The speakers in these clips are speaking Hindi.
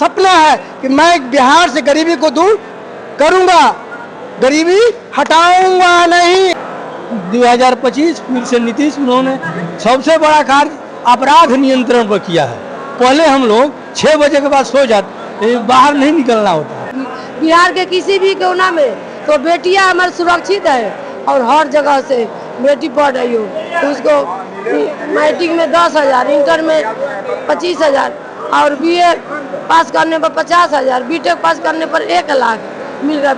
सपना है कि मैं बिहार से गरीबी को दूर करूंगा, गरीबी हटाऊंगा नहीं। 2025 फिर से नीतीश उन्होंने सबसे बड़ा कार्य अपराध नियंत्रण पर किया है। पहले हम लोग 6 बजे के बाद सो जाते, बाहर नहीं निकलना होता। बिहार के किसी भी कोना में तो बेटियां हमारे सुरक्षित है और हर जगह से बेटी पढ़ रही हो तो उसको मैट्रिक में 10,000, इंटर में 25,000 और बीए पास करने पर 50,000, बीटेक पास करने पर 1 लाख मिल रहा।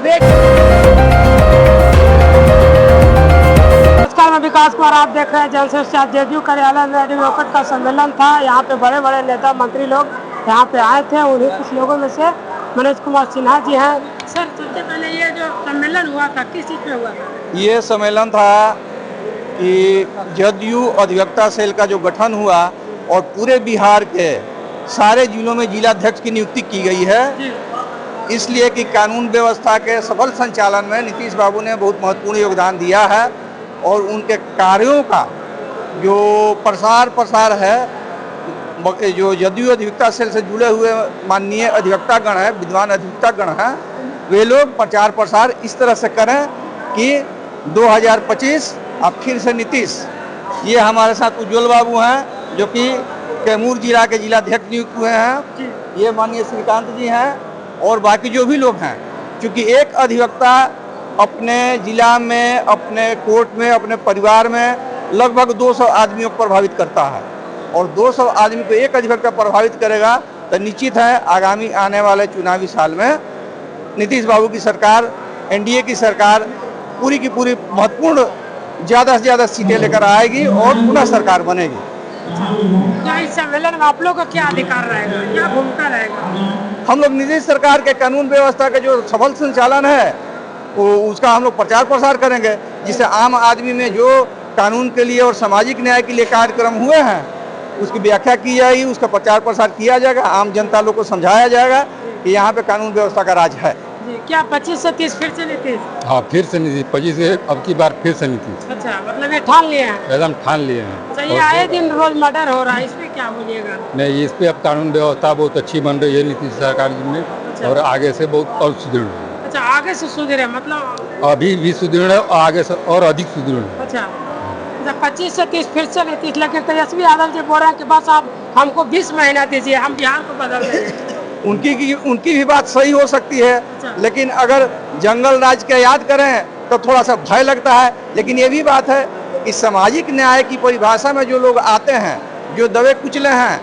नमस्कार, मैं विकास कुमार, आप देख रहे हैं जनसंचार जेडीयू कार्यालय में एडवोकेट का सम्मेलन था। यहाँ पे बड़े बड़े नेता मंत्री लोग यहाँ पे आए थे। उन्हीं कुछ लोगों में से मनोज कुमार सिन्हा जी हैं। सर, सबसे पहले ये जो सम्मेलन हुआ था किस चीज़ पे हुआ था? ये सम्मेलन था कि जदयू अधिवक्ता सेल का जो गठन हुआ और पूरे बिहार के सारे जिलों में जिलाध्यक्ष की नियुक्ति की गई है, इसलिए कि कानून व्यवस्था के सफल संचालन में नीतीश बाबू ने बहुत महत्वपूर्ण योगदान दिया है और उनके कार्यों का जो प्रसार है, जो जदयू अधिवक्ता सेल से जुड़े हुए माननीय अधिवक्तागण हैं, विद्वान अधिवक्तागण हैं, वे लोग प्रचार प्रसार इस तरह से करें कि 2025 अब फिर से नीतीश। ये हमारे साथ उज्ज्वल बाबू हैं जो कि कैमूर जिला के जिलाध्यक्ष नियुक्त हुए हैं। ये माननीय श्रीकांत जी हैं और बाकी जो भी लोग हैं। क्योंकि एक अधिवक्ता अपने जिला में, अपने कोर्ट में, अपने परिवार में लगभग 200 आदमियों को प्रभावित करता है और 200 आदमी को एक अधिवक्ता प्रभावित करेगा तो निश्चित है आगामी आने वाले चुनावी साल में नीतीश बाबू की सरकार, एनडीए की सरकार पूरी की पूरी महत्वपूर्ण ज़्यादा से ज़्यादा सीटें लेकर आएगी और पुनः सरकार बनेगी। क्या इस सम्मेलन में आप लोग का क्या अधिकार रहेगा, क्या भूमिका रहेगा? हम लोग नीतीश सरकार के कानून व्यवस्था का जो सफल संचालन है वो उसका हम लोग प्रचार प्रसार करेंगे, जिससे आम आदमी में जो कानून के लिए और सामाजिक न्याय के लिए कार्यक्रम हुए हैं उसकी व्याख्या की जाएगी, उसका प्रचार प्रसार किया जाएगा, आम जनता लोग को समझाया जाएगा कि यहाँ पे कानून व्यवस्था का राज है। क्या 25 से 30 फिर से नीतीश? हाँ, फिर से नीतीश 25 से अब की बार फिर से नीतीश। अच्छा, मतलब ये ठान लिए हैं? एकदम ठान लिए हैं। अच्छा, ये आए दिन रोज मर्डर हो रहा है, इस पे क्या बोलिएगा? नहीं, इस पे अब कानून व्यवस्था बहुत अच्छी बन रही है नीतीश सरकार में। अच्छा। और आगे से बहुत और सुदृढ़ है। अच्छा, आगे से सुधरे मतलब? अभी भी सुदृढ़ है और आगे से और अधिक सुदृढ़ है। अच्छा, 25 से 30 फिर से नीतीश, लेकिन तेजस्वी यादव जी बोल रहे हैं कि बस आप हमको 20 महीना दीजिए, हम बिहार को बदल देंगे। उनकी भी बात सही हो सकती है, लेकिन अगर जंगल राज के याद करें तो थोड़ा सा भय लगता है। लेकिन ये भी बात है कि सामाजिक न्याय की परिभाषा में जो लोग आते हैं, जो दबे कुचले हैं,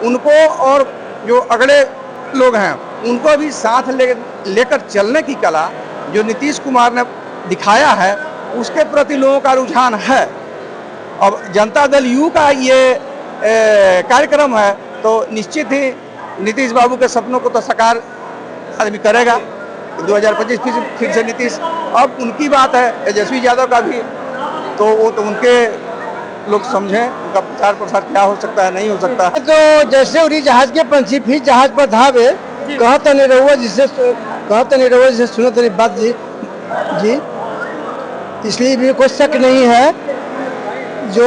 उनको और जो अगले लोग हैं उनको भी साथ लेकर चलने की कला जो नीतीश कुमार ने दिखाया है उसके प्रति लोगों का रुझान है। अब जनता दल यू का ये कार्यक्रम है तो निश्चित ही नीतीश बाबू के सपनों को तो साकार आदमी करेगा। 2025 फिर से नीतीश। अब उनकी बात है तेजस्वी यादव का भी, तो वो तो उनके लोग समझें उनका प्रचार प्रसार क्या हो सकता है, नहीं हो सकता। तो जैसे उड़ी जहाज के पंछी फिर जहाज पर धावे, कहता नहीं रहुआ जिसे सुनो तेरी बात जी। इसलिए भी कोई शक नहीं है, जो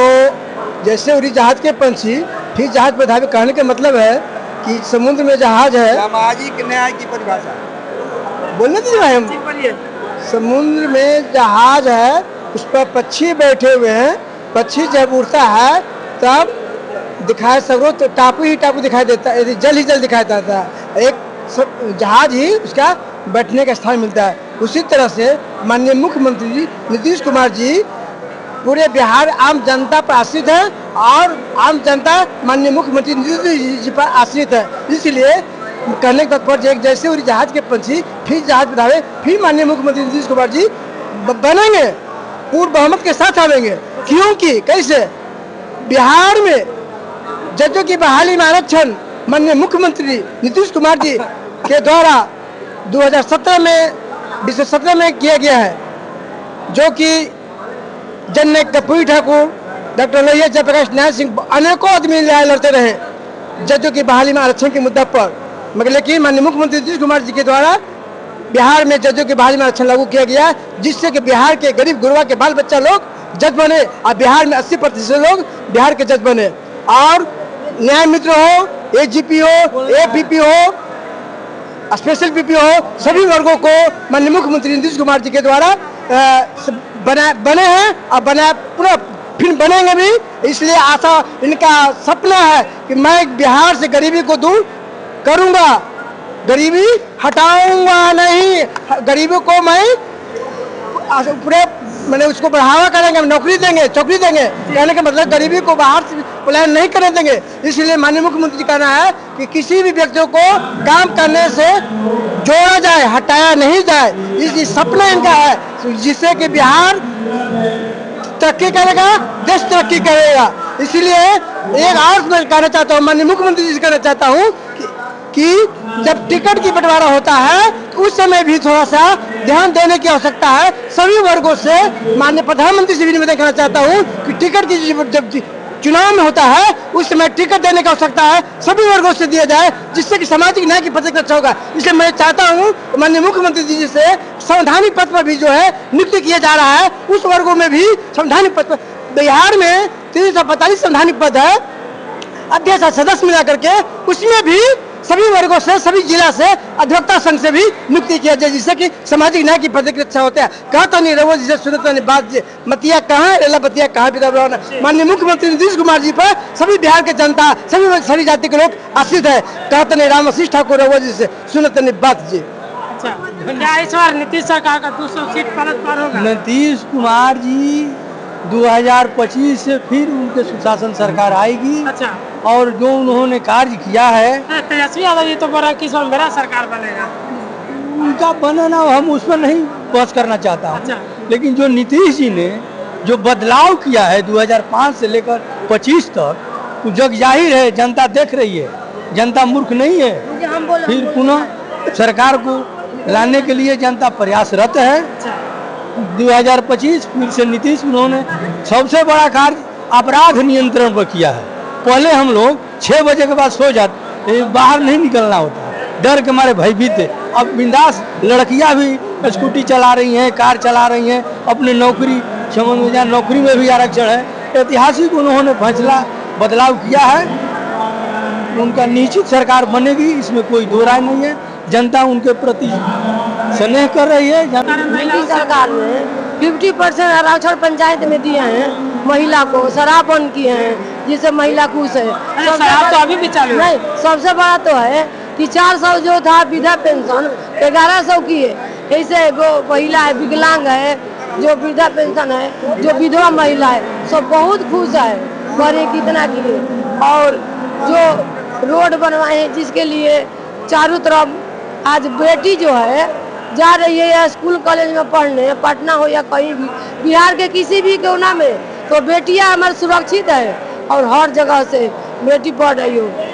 जैसे उड़ी जहाज के पंछी फिर जहाज पर धावे, कहने का मतलब है कि समुद्र में जहाज है। सामाजिक न्याय की परिभाषा बोलने दीजिए भाई, हम समुद्र में जहाज है, उस पर पक्षी बैठे हुए हैं। पक्षी जब उड़ता है तब दिखाई सगरों तो टापू ही टापू दिखाई देता है, जल ही जल दिखाई देता है। एक जहाज ही उसका बैठने का स्थान मिलता है। उसी तरह से माननीय मुख्यमंत्री जी नीतीश कुमार जी पूरे बिहार आम जनता पर आश्रित है और आम जनता माननीय मुख्यमंत्री नीतीश जी पर आश्रित है। इसलिए कहने का तात्पर्य जैसे उड़ी जहाज के पंछी फिर जहाज बढ़ावे, फिर माननीय मुख्यमंत्री नीतीश कुमार जी बनेंगे, पूर्ण बहुमत के साथ आवेंगे। क्योंकि कैसे बिहार में जजों की बहाली में आरक्षण माननीय मुख्यमंत्री नीतीश कुमार जी के द्वारा 2017 में किया गया है, जो कि जननायक कर्पूरी ठाकुर, डॉक्टर लोहिया जयप्रकाश नारायण सिंह, अनेकों आदमी न्याय लड़ते रहे जजों की बहाली में आरक्षण के मुद्दा पर, मगर लेकिन माननीय मुख्यमंत्री नीतीश कुमार जी के द्वारा बिहार में जजों की बहाली में आरक्षण लागू किया गया, जिससे कि बिहार के गरीब गुरबा के बाल बच्चा लोग जज बने और बिहार में 80% लोग बिहार के जज बने। और न्याय मित्र हो, एजीपी हो, एपीपी हो, स्पेशल पीपी हो, सभी वर्गों को माननीय मुख्यमंत्री नीतीश कुमार जी के द्वारा बने हैं और बना पूरा फिर बनेंगे भी। इसलिए आशा इनका सपना है कि मैं बिहार से गरीबी को दूर करूंगा, गरीबी हटाऊंगा नहीं, गरीबी को मैं पूरे मैंने उसको बढ़ावा करेंगे, नौकरी देंगे, चौकरी देंगे। कहने का मतलब गरीबी को बाहर से पलायन नहीं करने देंगे। इसलिए माननीय मुख्यमंत्री जी कहना है कि किसी भी व्यक्ति को काम करने से जोड़ा जाए, हटाया नहीं जाए। इस सपना इनका है जिससे कि बिहार तरक्की करेगा, देश तरक्की करेगा। इसलिए एक और मैं कहना चाहता हूँ, माननीय मुख्यमंत्री जी से कहना चाहता हूँ कि जब टिकट की बंटवारा होता है तो उस समय भी थोड़ा सा ध्यान देने की आवश्यकता है सभी वर्गों से। माननीय प्रधानमंत्री से भी निवेदन करना चाहता हूँ कि टिकट की जब चुनाव में होता है उस समय टिकट देने की आवश्यकता है, सभी वर्गों से दिया जाए, जिससे कि सामाजिक न्याय की प्रतिष्ठा अच्छा होगा। इसलिए मैं चाहता हूँ माननीय मुख्यमंत्री जी से संवैधानिक पद पर भी जो है नियुक्ति किया जा रहा है, उस वर्गों में भी संवैधानिक पद पर बिहार में 345 संवैधानिक पद है, अध्यक्ष सदस्य मिला करके उसमें भी सभी वर्गों से, सभी जिला से, अधिवक्ता संघ से भी नियुक्ति किया जाए, जिससे कि सामाजिक न्याय की प्रतिष्ठा अच्छा होता है। कहता नहीं रहो जिसे सुनता नहीं बात, मतिया कहाँ रेला बतिया कहाँ बिता। माननीय मुख्यमंत्री नीतीश कुमार जी पर सभी बिहार के जनता, सभी जाति के लोग आश्रित है। कहते नहीं राम आशीष ठाकुर रहो जिसे सुनता नहीं बात जी। अच्छा, क्या इस बार नीतीश सरकार का 200 सीट पलट पार होगा? नीतीश कुमार जी 2025 से फिर उनके सुशासन सरकार आएगी। अच्छा, और जो उन्होंने कार्य किया है, तेजस्वी यादव जी तो बोल रहे हैं कि इस बार मेरा सरकार बनेगा। उनका बनना हम उस पर नहीं बहस करना चाहता हूँ। अच्छा। लेकिन जो नीतीश जी ने जो बदलाव किया है 2005 से लेकर 25 तक, तो जग जाहिर है, जनता देख रही है, जनता मूर्ख नहीं है। फिर पुनः सरकार को लाने के लिए जनता प्रयासरत है। 2025 फिर से नीतीश, उन्होंने सबसे बड़ा कार्य अपराध नियंत्रण पर किया है। पहले हम लोग 6 बजे के बाद सो जाते, बाहर नहीं निकलना होता, डर के मारे भयभीत थे। अब बिंदास लड़कियां भी स्कूटी चला रही हैं, कार चला रही हैं, अपने नौकरी संबंध में, जहाँ नौकरी में भी आरक्षण है। ऐतिहासिक उन्होंने फैसला बदलाव किया है। उनका निश्चित सरकार बनेगी, इसमें कोई दो राय नहीं है। जनता उनके प्रति स्नेह कर रही है। मोदी सरकार में 50% आरक्षण पंचायत में दिए हैं, महिला को शराब बंद किए हैं, जिससे महिला खुश है। शराब तो अभी भी चालू है। नहीं, सबसे बड़ा तो है कि 400 जो था वृद्धा पेंशन 1100 की है। ऐसे महिला है, विकलांग है, जो वृद्धा पेंशन है, जो विधवा महिला है, सब बहुत खुश है। बड़े कितना किए, और जो रोड बनवाए हैं जिसके लिए चारों तरफ, आज बेटी जो है जा रही है या स्कूल कॉलेज में पढ़ने, पटना हो या कहीं भी, बिहार के किसी भी कोना में, तो बेटियां हमारे सुरक्षित है और हर जगह से बेटी पढ़ रही हो।